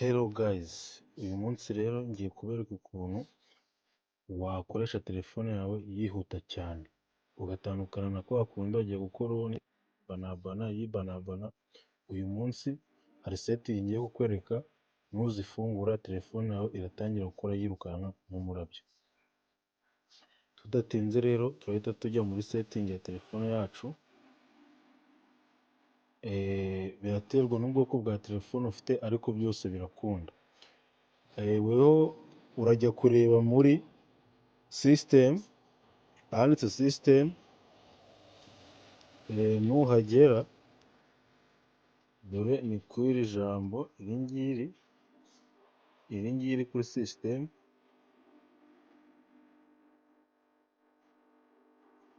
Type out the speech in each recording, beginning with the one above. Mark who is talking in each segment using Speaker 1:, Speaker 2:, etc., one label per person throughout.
Speaker 1: Hello guys, uyu munsi rero ngiye kubereka ukuntu wakoresha telefone yawe yihuta cyane, ugatandukana na kwa kundi wagiye gukora ubundi yibanabana. Uyu munsi hari setting ngiye kukwereka, nuzifungura telefone yawe iratangira gukora yirukanka nk'umurabyo. Tudatinze rero turahita tujya muri setting ya telefone yacu. Biraterwa n'ubwoko bwa telefone ufite ariko byose birakunda. Weho urajya kureba muri system, ahanditse system, nuhagera dore ni kuri iri jambo iri ngiri kuri system,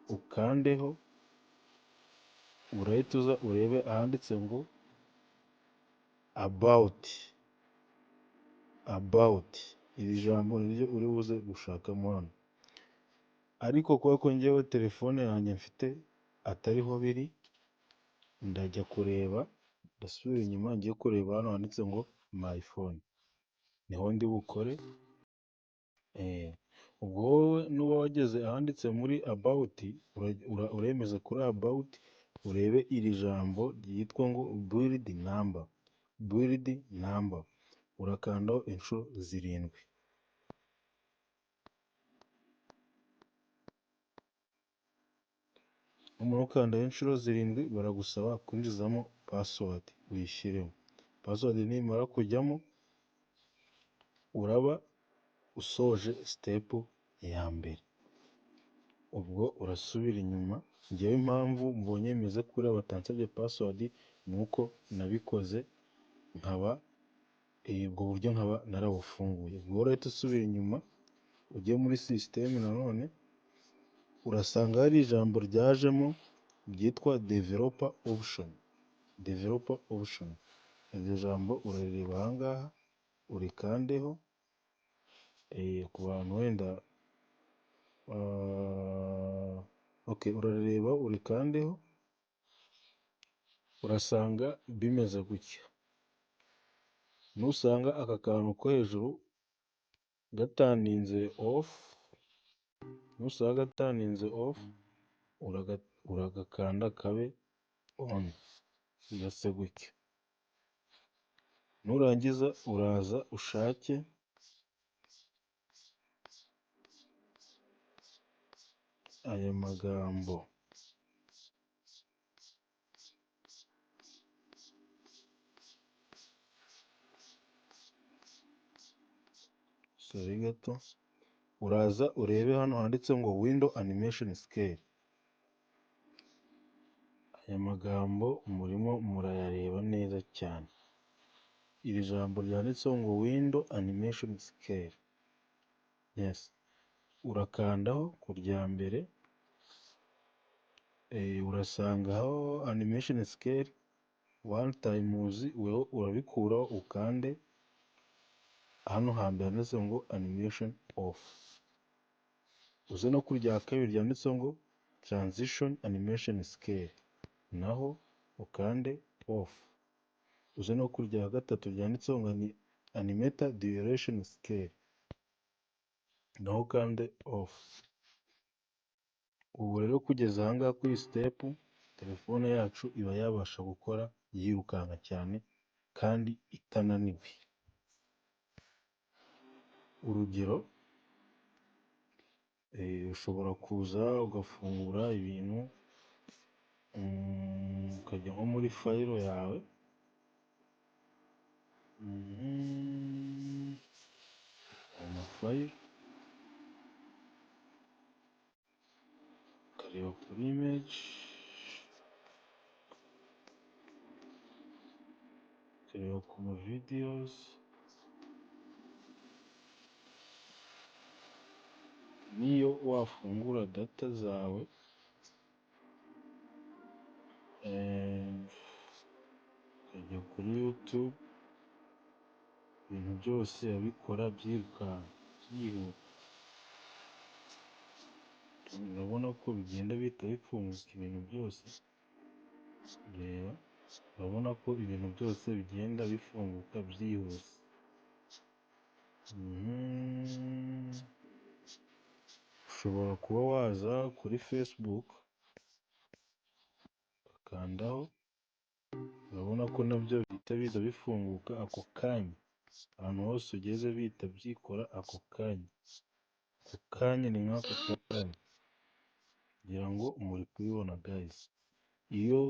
Speaker 1: ukandeho, urahita uza urebe ahanditse ngo about. Iri jambo niryo uri buze gushakamo hano, ariko kubera ko njyewe telefone yanjye mfite atariho biri, ndajya kureba, ndasubira inyuma ngiye kureba hano handitse ngo my phone, niho ndi bukore. Ubwo wowe nuba wageze ahanditse muri about, uremeza kuri about, urebe iri jambo ryitwa ngo build number, urakandaho inshuro 7. Numara gukandaho inshuro 7 baragusaba kwinjizamo password, uyishyiremo. Password nimara kujyamo, uraba usoje step ya mbere. Ubwo urasubira inyuma. Njyewe impamvu mbonye meze kuri batansabye password nuko nabikoze nkaba ubwo buryo nkaba narabufunguye. Ubwo urahita usubira inyuma ujye muri system, nanone urasanga hari ijambo ryajemo ryitwa developer option. Iryo jambo urarireba ahangaha, urikandeho. Ku bantu wenda urareba urikandeho, urasanga bimeze gutya. Nusanga aka kantu ko hejuru gataninze off, uragakanda kabe on, gase gutya. Nurangiza uraza ushake aya magambo, gato, uraza urebe hano handitse ngo window animation scale. Aya magambo murimo murayareba neza cyane. Iri jambo ryanditseho ngo window animation scale, yes, urakandaho ku rya mbere. Urasangaho animation scale 1 times, weho urabikuraho ukande hano hambere handitse ngo animation off. Uze no ku rya kabiri ryanditseho ngo transition animation scale, naho ukande off. Uze no ku rya gatatu ryanditseho ngo animator duration scale, naho ukande off. Ubu rero kugeza ahangaha kuri step, telefone yacu iba yabasha gukora yirukanka cyane kandi itananiwe. Urugero, ushobora kuza ugafungura ibintu, ukajya nko muri file yawe, amafile, ukareba kuri image, ukareba ku ma videos, niyo wafungura data zawe, ukajya kuri YouTube, ibintu byose abikora byirukanka byihuta. Urabona ko bigenda bihita bifunguka ibintu byose. Reba, urabona ko ibintu byose bigenda bifunguka byihuse. ushobora kuba waza kuri Facebook ugakandaho, urabona ko nabyo bihita biza bifunguka ako kanya, ahantu hose ugeze bihita byikora ako kanya ni nk'ako kanya, kugira ngo muri kubibona guys. Iyo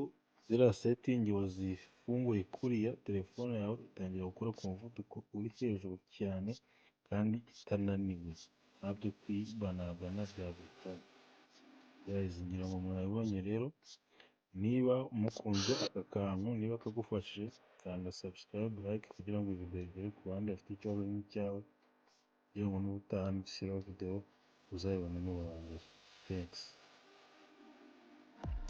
Speaker 1: ziriya setingi wazifunguye kuriya, telefone yawe itangira gukora ku muvuduko uri hejuru cyane kandi itananiwe, nta byo kwibanagana bya buri kanya guys. Ngira ngo mwabibonye rero, niba mukunze aka kantu, niba kagufashije kanda subscribe, like kugira ngo ibi video bigere ku bandi bafite ikibazo nk'icyawe, kugira ngo n'ubutaha nishyiraho video uzayibone mubambere. Thanks.